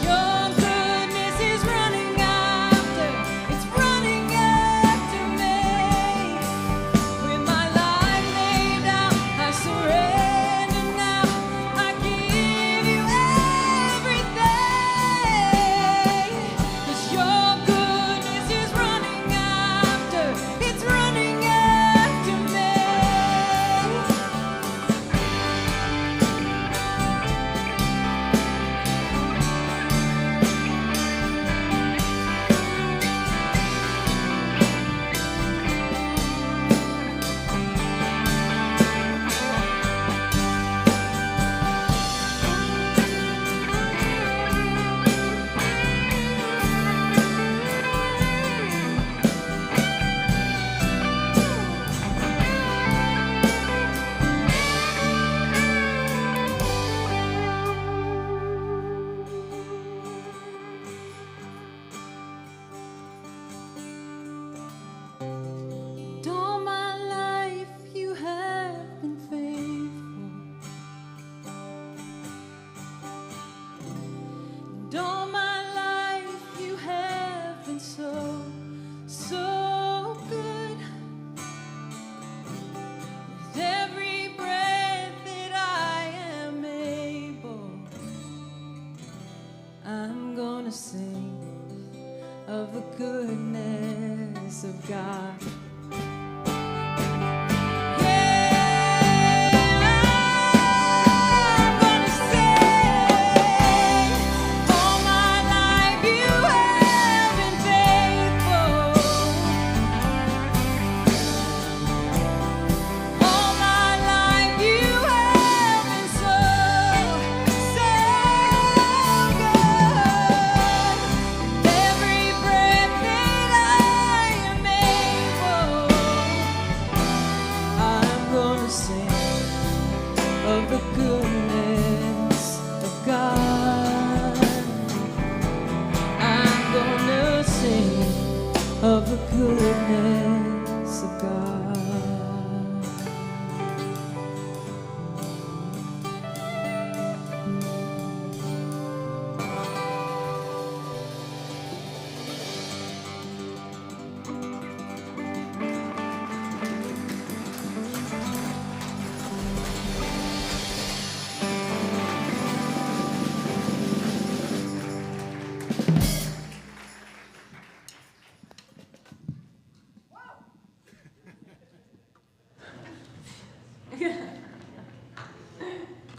Your goodness is running after, it's running after me. With my life laid out, I surrender now. I give you everything. 'Cause your goodness is running after, it's running after me. And all my life you have been faithful. And all my life you have been so, so good. With every breath that I am able, I'm gonna sing of the goodness of God. I'm gonna sing. All my life you have been faithful. All my life you have been so, so good. Every breath that I am able, I'm gonna sing of the goodness of God. I'm gonna sing of the goodness of God.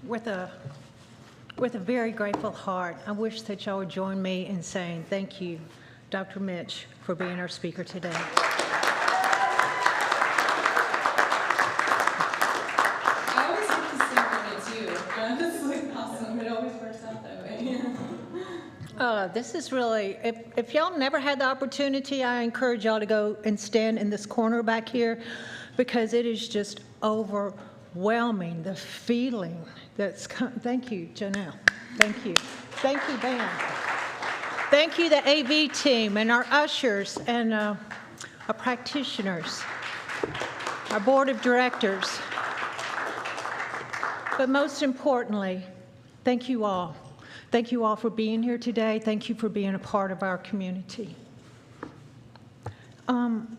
with a very grateful heart, I wish that y'all would join me in saying thank you, Dr. Mitch, for being our speaker today. I always have to sing when it's you. This is like awesome. It always works out that way. This is really, if y'all never had the opportunity, I encourage y'all to go and stand in this corner back here, because it is just overwhelming, the feeling that's thank you, Janelle. Thank you. Thank you, band. Thank you, the AV team, and our ushers, and our practitioners, our board of directors. But most importantly, thank you all. Thank you all for being here today. Thank you for being a part of our community.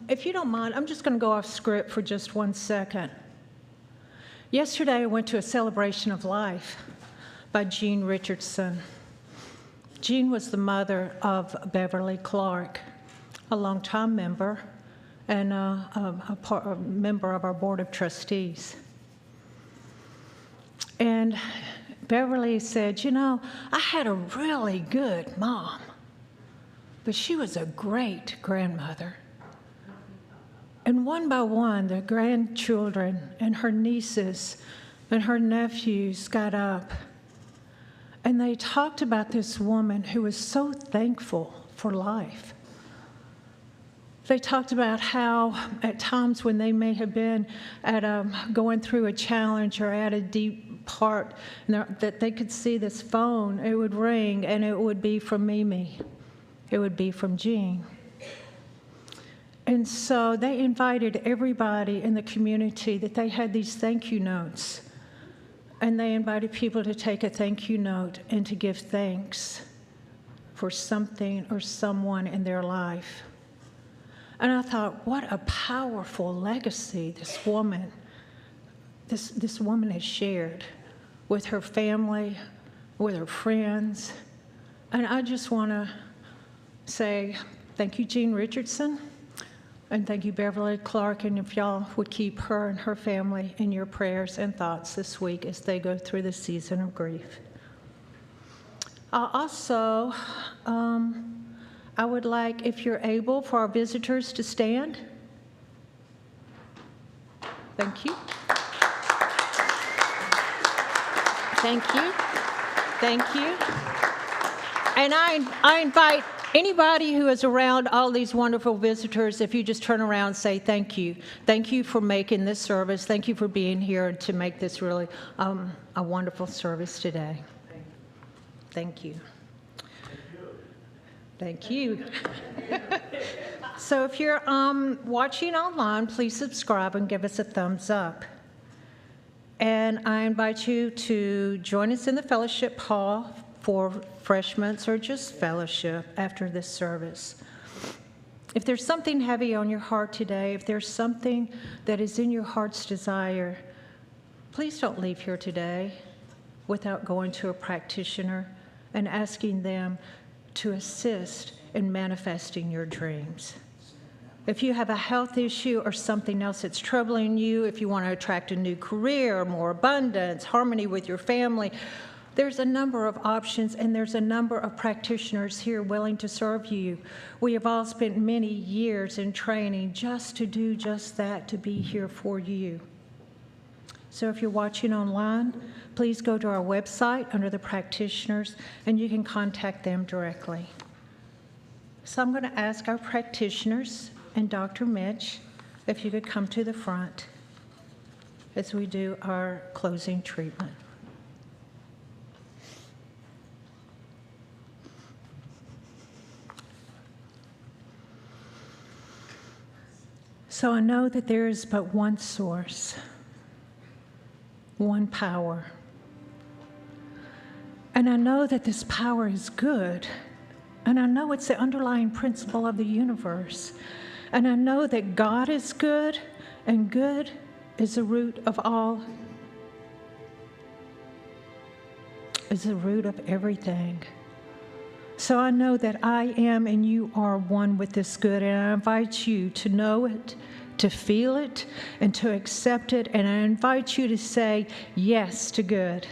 If you don't mind, I'm just going to go off script for just 1 second. Yesterday, I went to a celebration of life by Jean Richardson. Jean was the mother of Beverly Clark, a longtime member and a member of our board of trustees. And Beverly said, you know, I had a really good mom, but she was a great grandmother. And one by one, the grandchildren and her nieces and her nephews got up, and they talked about this woman who was so thankful for life. They talked about how at times when they may have been at going through a challenge or at a deep part, that they could see this phone, it would ring, and it would be from Mimi. It would be from Jean. And so they invited everybody in the community that they had these thank you notes. And they invited people to take a thank you note and to give thanks for something or someone in their life. And I thought, what a powerful legacy this woman has shared with her family, with her friends. And I just want to say thank you, Jean Richardson. And thank you, Beverly Clark, and if y'all would keep her and her family in your prayers and thoughts this week as they go through the season of grief. Also, I would like, if you're able, for our visitors to stand. Thank you. Thank you. Thank you. And I invite anybody who is around all these wonderful visitors, if you just turn around and say thank you. Thank you for making this service. Thank you for being here to make this really a wonderful service today. Thank you. Thank you. So if you're watching online, please subscribe and give us a thumbs up. And I invite you to join us in the fellowship hall for refreshments or just fellowship after this service. If there's something heavy on your heart today, if there's something that is in your heart's desire, please don't leave here today without going to a practitioner and asking them to assist in manifesting your dreams. If you have a health issue or something else that's troubling you, if you want to attract a new career, more abundance, harmony with your family, there's a number of options, and there's a number of practitioners here willing to serve you. We have all spent many years in training just to do just that, to be here for you. So if you're watching online, please go to our website under the practitioners, and you can contact them directly. So I'm going to ask our practitioners and Dr. Mitch if you could come to the front as we do our closing treatment. So I know that there is but one source, one power. And I know that this power is good. And I know it's the underlying principle of the universe. And I know that God is good, and good is the root of all, is the root of everything. So I know that I am and you are one with this good, and I invite you to know it, to feel it, and to accept it, and I invite you to say yes to good.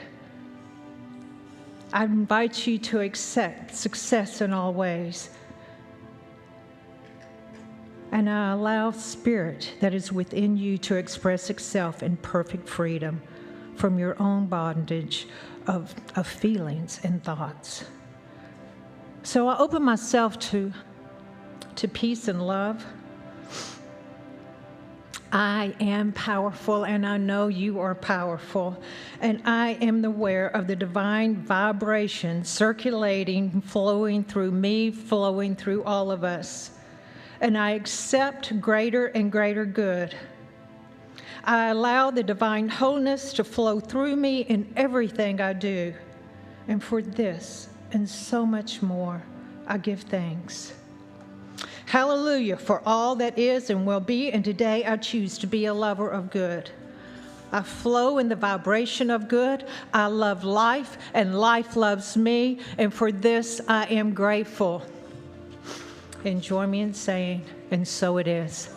I invite you to accept success in all ways. And I allow spirit that is within you to express itself in perfect freedom from your own bondage of feelings and thoughts. So I open myself to peace and love. I am powerful, and I know you are powerful. And I am aware of the divine vibration circulating, flowing through me, flowing through all of us. And I accept greater and greater good. I allow the divine wholeness to flow through me in everything I do. And for this and so much more, I give thanks. Hallelujah for all that is and will be, and today I choose to be a lover of good. I flow in the vibration of good. I love life, and life loves me, and for this I am grateful. And join me in saying, and so it is.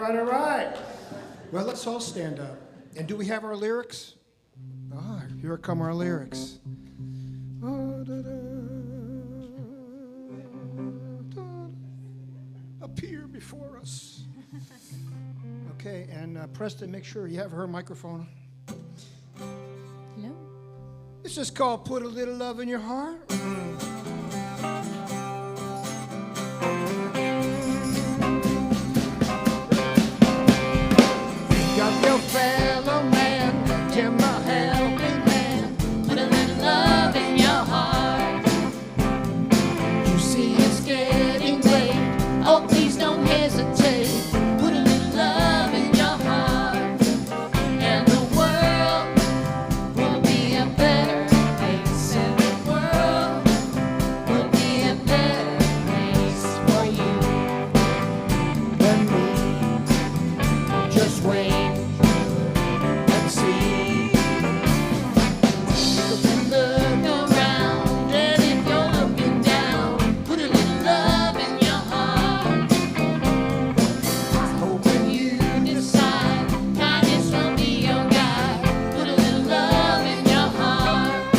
All right. Well, let's all stand up. And do we have our lyrics? Here come our lyrics. Appear before us. Okay, and Preston, make sure you have her microphone. Hello? This is called Put a Little Love in Your Heart. Got your fellow man, Jim a helping man. Put a little love in your heart. You see it's getting late. Oh, please don't hesitate. Put a little love in your heart. And the world will be a better place. And the world will be a better place for you And me, just wait and see. Look around, and if you're looking down, put a little love in your heart. When you decide kindness will be your guide, put a little love in your heart.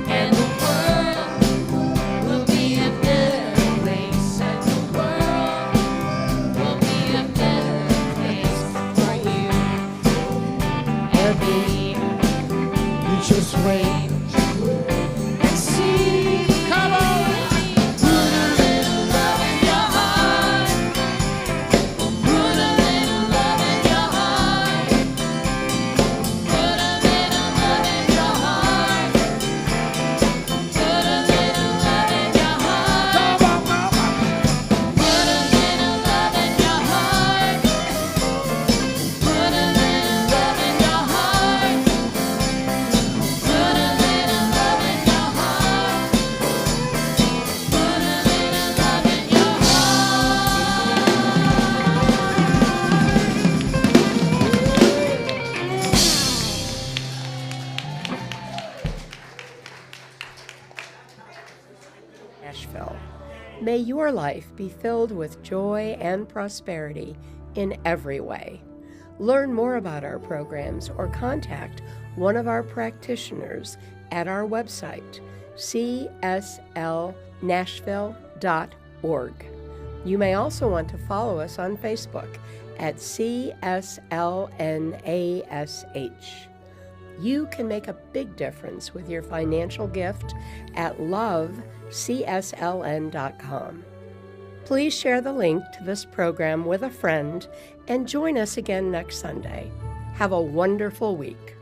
And the world will be a better place. And the world will be a better place for you and me. You just wait. And see, come on, put a little love in your heart. Put a little love in your heart. Put a little love in your heart. Put a little love in your heart. Put a little love in your heart. Put a little love in your heart. Put a little love in your heart. Put a little love in your Nashville. May your life be filled with joy and prosperity in every way. Learn more about our programs or contact one of our practitioners at our website, cslnashville.org. You may also want to follow us on Facebook at CSLNASH. You can make a big difference with your financial gift at lovecsln.com. Please share the link to this program with a friend and join us again next Sunday. Have a wonderful week.